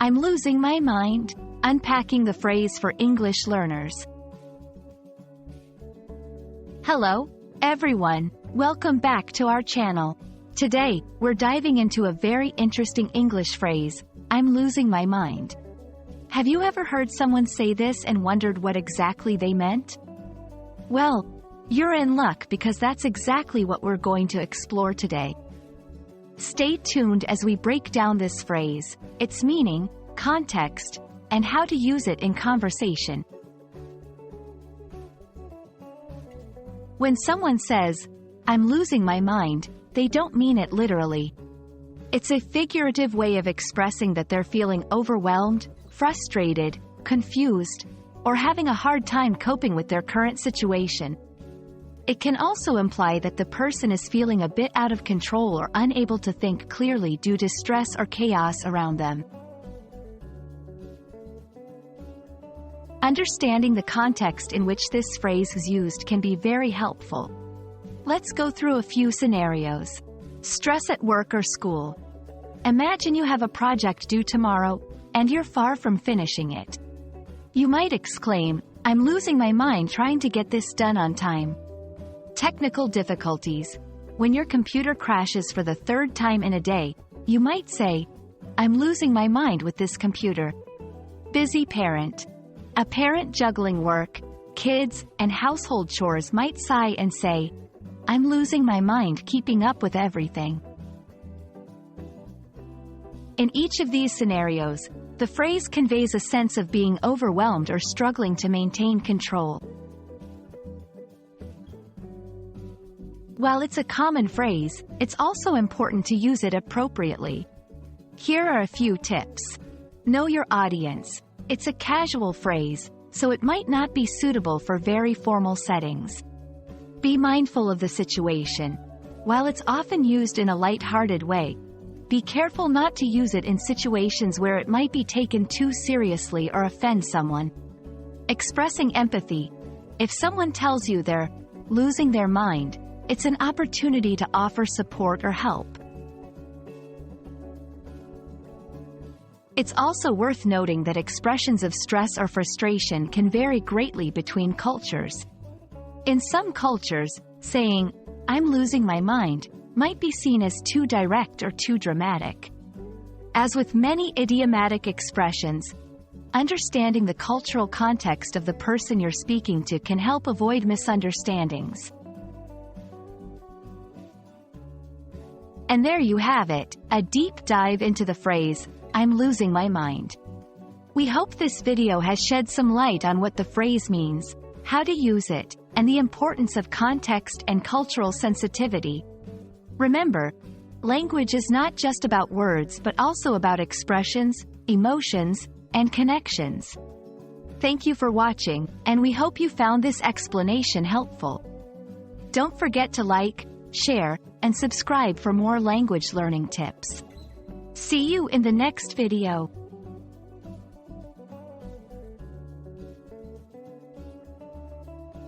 I'm losing my mind. Unpacking the phrase for English learners. Hello, everyone. Welcome back to our channel. Today, we're diving into a very interesting English phrase, I'm losing my mind. Have you ever heard someone say this and wondered what exactly they meant? Well, you're in luck because that's exactly what we're going to explore today. Stay tuned as we break down this phrase, its meaning, context, and how to use it in conversation. When someone says, I'm losing my mind, they don't mean it literally. It's a figurative way of expressing that they're feeling overwhelmed, frustrated, confused, or having a hard time coping with their current situation. It can also imply that the person is feeling a bit out of control or unable to think clearly due to stress or chaos around them. Understanding the context in which this phrase is used can be very helpful. Let's go through a few scenarios. Stress at work or school. Imagine you have a project due tomorrow, and you're far from finishing it. You might exclaim, I'm losing my mind trying to get this done on time. Technical difficulties. When your computer crashes for the third time in a day, you might say, I'm losing my mind with this computer. Busy parent. A parent juggling work, kids, and household chores might sigh and say, I'm losing my mind keeping up with everything. In each of these scenarios, the phrase conveys a sense of being overwhelmed or struggling to maintain control. While it's a common phrase, it's also important to use it appropriately. Here are a few tips. Know your audience. It's a casual phrase, so it might not be suitable for very formal settings. Be mindful of the situation. While it's often used in a light-hearted way, be careful not to use it in situations where it might be taken too seriously or offend someone. Expressing empathy. If someone tells you they're losing their mind, it's an opportunity to offer support or help. It's also worth noting that expressions of stress or frustration can vary greatly between cultures. In some cultures, saying, I'm losing my mind, might be seen as too direct or too dramatic. As with many idiomatic expressions, understanding the cultural context of the person you're speaking to can help avoid misunderstandings. And there you have it, a deep dive into the phrase, I'm losing my mind. We hope this video has shed some light on what the phrase means, how to use it, and the importance of context and cultural sensitivity. Remember, language is not just about words but also about expressions, emotions, and connections. Thank you for watching, and we hope you found this explanation helpful. Don't forget to like, share, and subscribe for more language learning tips. See you in the next video.